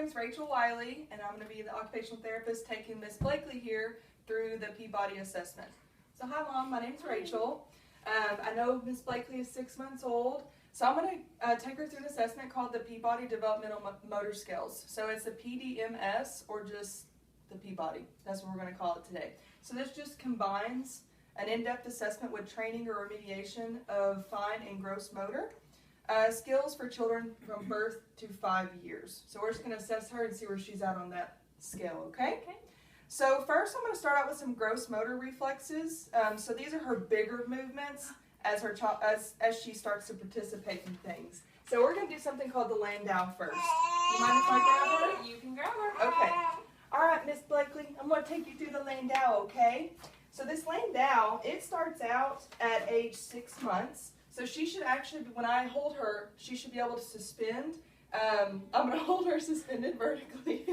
name's Rachel Wiley, and I'm going to be the occupational therapist taking Miss Blakely here through the Peabody assessment. So hi Mom, my name's Rachel. I know Miss Blakely is 6 months old, so I'm going to take her through an assessment called the Peabody Developmental Motor Skills. So it's the PDMS, or just the Peabody. That's what we're going to call it today. So this just combines an in-depth assessment with training or remediation of fine and gross motor skills for children from birth to 5 years. So we're just going to assess her and see where she's at on that scale, okay? Okay. So first I'm going to start out with some gross motor reflexes. So these are her bigger movements as she starts to participate in things. So we're going to do something called the Landau first. You mind if I grab her? You can grab her. Okay. All right, Miss Blakely, I'm going to take you through the Landau, okay? So this Landau, it starts out at age 6 months. So she should actually, when I hold her, she should be able to suspend. I'm going to hold her suspended vertically.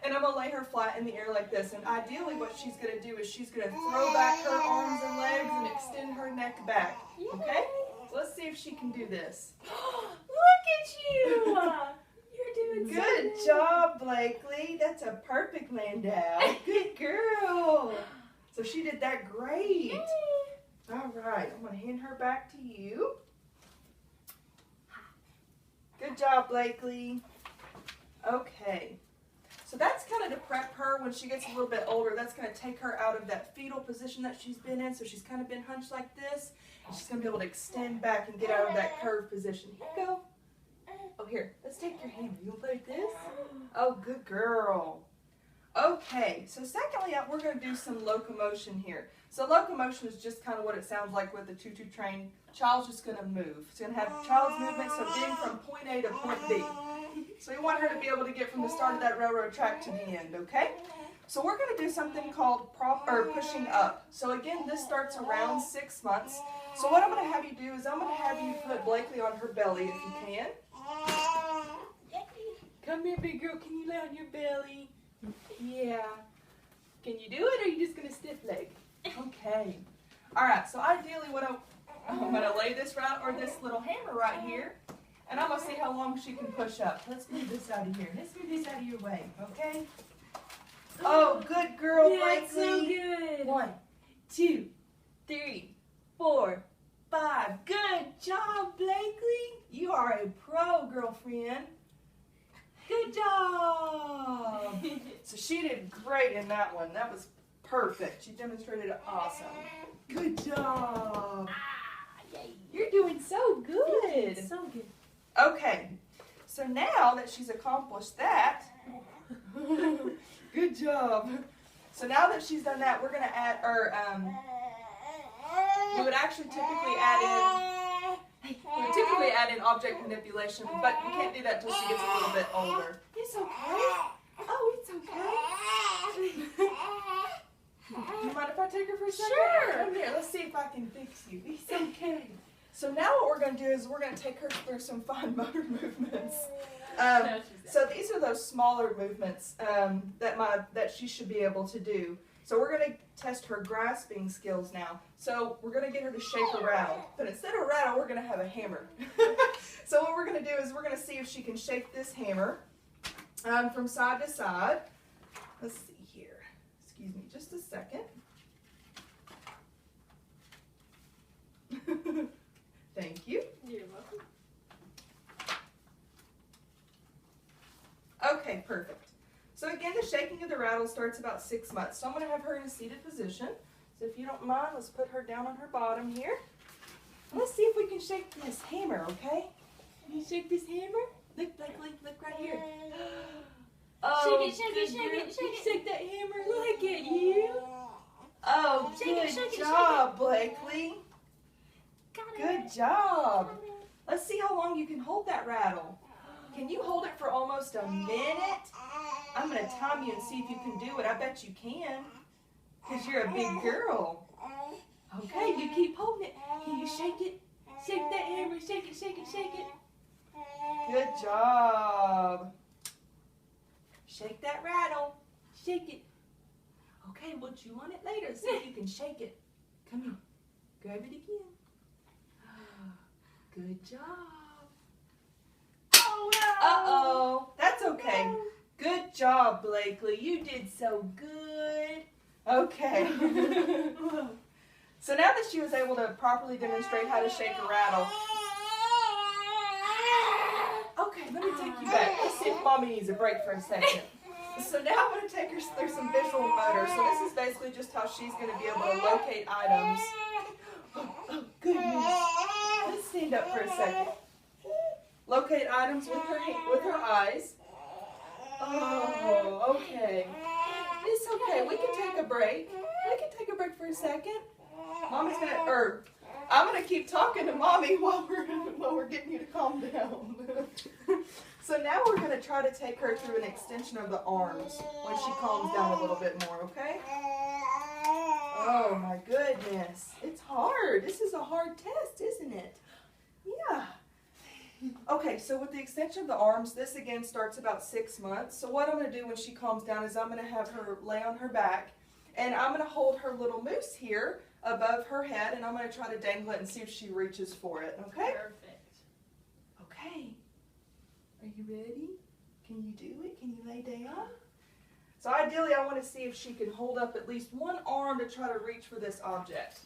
And I'm going to lay her flat in the air like this. And ideally what she's going to do is she's going to throw back her arms and legs and extend her neck back. Okay? So let's see if she can do this. Look at you! You're doing so Good job, Blakely. That's a perfect Landau. Good girl. So she did that great. Yay. All right, I'm going to hand her back to you. Good job, Blakely. Okay. So that's kind of to prep her when she gets a little bit older. That's going to take her out of that fetal position that she's been in. So she's kind of been hunched like this. And she's going to be able to extend back and get out of that curved position. Here you go. Oh, here. Let's take your hand. You want to play with this? Oh, good girl. Okay. So secondly, we're going to do some locomotion here. So locomotion is just kind of what it sounds like with the choo-choo train. Child's just going to move. It's going to have child's movement, so getting from point A to point B. So we want her to be able to get from the start of that railroad track to the end, okay? So we're going to do something called pushing up. So again, this starts around 6 months. So what I'm going to have you do is I'm going to have you put Blakely on her belly if you can. Come here, big girl. Can you lay on your belly? Yeah. Can you do it, or are you just going to stiff leg? Okay. All right. So ideally, I'm going to lay this this little hammer right here, and I'm going to see how long she can push up. Let's move this out of here. Let's move this out of your way. Okay. Oh, good girl, Blakely. That's so good. 1, 2, 3, 4, 5. Good job, Blakely. You are a pro, girlfriend. Good job. So she did great in that one. That was perfect. She demonstrated it awesome. Good job. You're doing so good. So good. Okay. So now that she's accomplished that, good job. So now that she's done that, we're going to add, we would actually typically add in object manipulation, but we can't do that until she gets a little bit older. It's okay. Oh, it's okay. You mind if I take her for a second? Sure. Come here. Let's see if I can fix you. It's okay. So now what we're going to do is we're going to take her through some fine motor movements. So these are those smaller movements that she should be able to do. So we're going to test her grasping skills now. So we're going to get her to shake a rattle. But instead of a rattle, we're going to have a hammer. So what we're going to do is we're going to see if she can shake this hammer from side to side. Let's see here. Excuse me just a second. Thank you. You're welcome. Okay, perfect. So again, the shaking of the rattle starts about 6 months. So I'm going to have her in a seated position. So if you don't mind, let's put her down on her bottom here. And let's see if we can shake this hammer, okay? Can you shake this hammer? Look, Blakely, look right here. Oh, Shake it. Shake that hammer. Look at you. Oh, Shake it, good shake it, job, Blakely. Got it. Good job. Let's see how long you can hold that rattle. Can you hold it for almost a minute? I'm going to time you and see if you can do it. I bet you can, because you're a big girl. Okay, you keep holding it. Can you shake it? Shake that hammer. Shake it, shake it, shake it. Good job. Shake that rattle. Shake it. Okay, we'll chew on it later. See if you can shake it. Come here. Grab it again. Good job. Oh, wow. Uh-oh. That's okay. Good job, Blakely. You did so good. Okay. So now that she was able to properly demonstrate how to shake a rattle. Okay, let me take you back. Let's see if Mommy needs a break for a second. So now I'm going to take her through some visual motor. So this is basically just how she's going to be able to locate items. Oh, goodness. Let's stand up for a second. Locate items with her eyes. Oh, okay. It's okay. We can take a break. We can take a break for a second. Mommy's gonna, I'm gonna keep talking to Mommy while we're getting you to calm down. So now we're gonna try to take her through an extension of the arms when she calms down a little bit more, okay? Oh my goodness. It's hard. This is a hard test, isn't it? Yeah. Okay, so with the extension of the arms, this again starts about 6 months. So what I'm going to do when she calms down is I'm going to have her lay on her back, and I'm going to hold her little moose here above her head, and I'm going to try to dangle it and see if she reaches for it, okay? Perfect. Okay. Are you ready? Can you do it? Can you lay down? So ideally, I want to see if she can hold up at least one arm to try to reach for this object.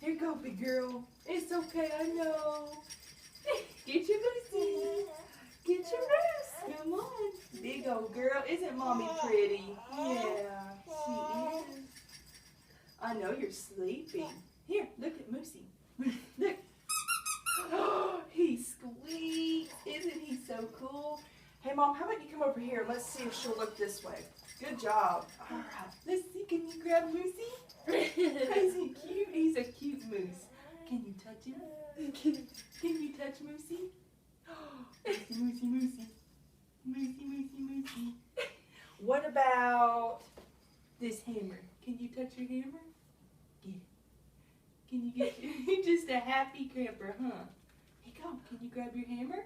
Here you go, big girl. It's okay, I know. Get your moosey. Get your moose. Come on. Big old girl. Isn't Mommy pretty? Yeah, she is. I know you're sleeping. Here, look at Moosey. Look. Oh, he squeaks. Isn't he so cool? Hey, Mom, how about you come over here and let's see if she'll look this way. Good job. All right. Let's see. Can you grab Moosey? Isn't he cute? He's a cute moose. Can you touch him? Can you touch Moosey? Moosey, Moosey, Moosey. Moosey, Moosey, Moosey. What about this hammer? Can you touch your hammer? Get it. Can you get you're just a happy camper, huh? Hey, go. Can you grab your hammer?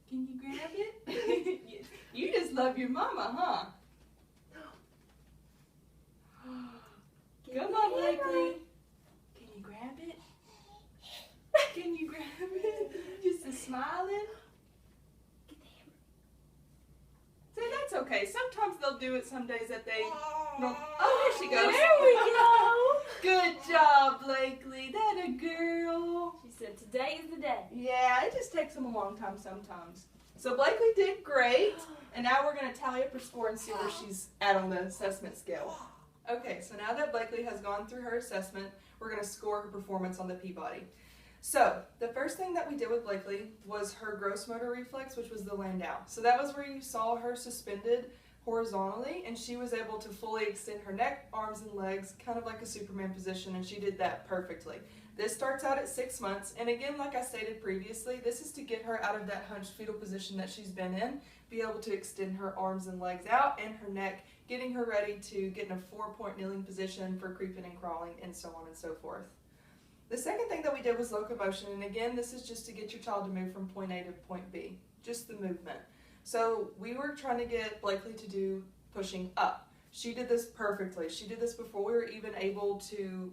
Can you grab it? You just love your mama, huh? Come on, Blakely. Can you grab it? Can you grab it? Just a smiling? Get the hammer. So that's okay. Sometimes they'll do it some days that they don't. Oh, there she goes. There we go. Good job, Blakely. That a girl. She said today is the day. Yeah, it just takes them a long time sometimes. So Blakely did great. And now we're going to tally up her score and see where she's at on the assessment scale. Okay, so now that Blakely has gone through her assessment, we're going to score her performance on the Peabody. So, the first thing that we did with Blakely was her gross motor reflex, which was the laying down. So that was where you saw her suspended horizontally, and she was able to fully extend her neck, arms, and legs, kind of like a Superman position, and she did that perfectly. This starts out at 6 months, and again, like I stated previously, this is to get her out of that hunched fetal position that she's been in, be able to extend her arms and legs out, and her neck, getting her ready to get in a 4-point kneeling position for creeping and crawling, and so on and so forth. The second thing that we did was locomotion, and again, this is just to get your child to move from point A to point B, just the movement. So we were trying to get Blakely to do pushing up. She did this perfectly. She did this before we were even able to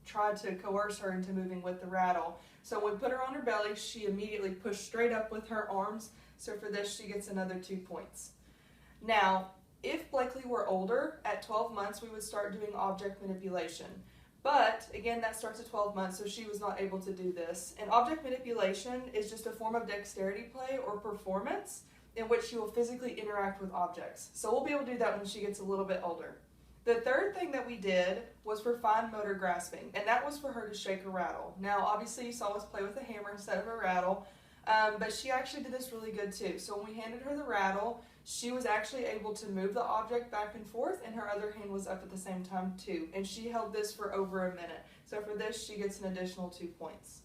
try to coerce her into moving with the rattle. So when we put her on her belly, she immediately pushed straight up with her arms. So for this, she gets another 2 points. Now, if Blakely were older, at 12 months, we would start doing object manipulation. But, again, that starts at 12 months, so she was not able to do this. And object manipulation is just a form of dexterity play or performance in which she will physically interact with objects. So we'll be able to do that when she gets a little bit older. The third thing that we did was for fine motor grasping, and that was for her to shake a rattle. Now, obviously, you saw us play with a hammer instead of a rattle, but she actually did this really good too. So when we handed her the rattle, she was actually able to move the object back and forth, and her other hand was up at the same time too. And she held this for over a minute. So for this, she gets an additional 2 points.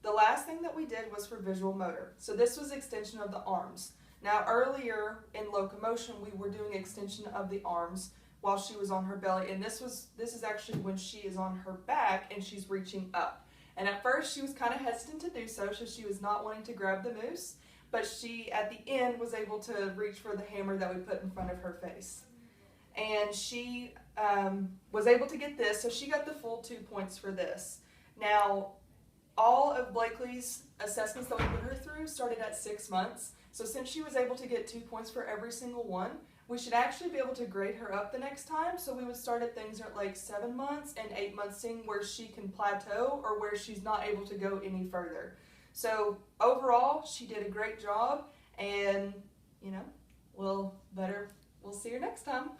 The last thing that we did was for visual motor. So this was extension of the arms. Now earlier in locomotion, we were doing extension of the arms while she was on her belly, and this is actually when she is on her back and she's reaching up. And at first she was kind of hesitant to do so she was not wanting to grab the moose, but she at the end was able to reach for the hammer that we put in front of her face. And she was able to get this, so she got the full 2 points for this. Now, all of Blakely's assessments that we put her through started at 6 months. So since she was able to get 2 points for every single one, we should actually be able to grade her up the next time. So we would start at things at like 7 months and 8 months, seeing where she can plateau or where she's not able to go any further. So overall, she did a great job, and you know, we'll see her next time.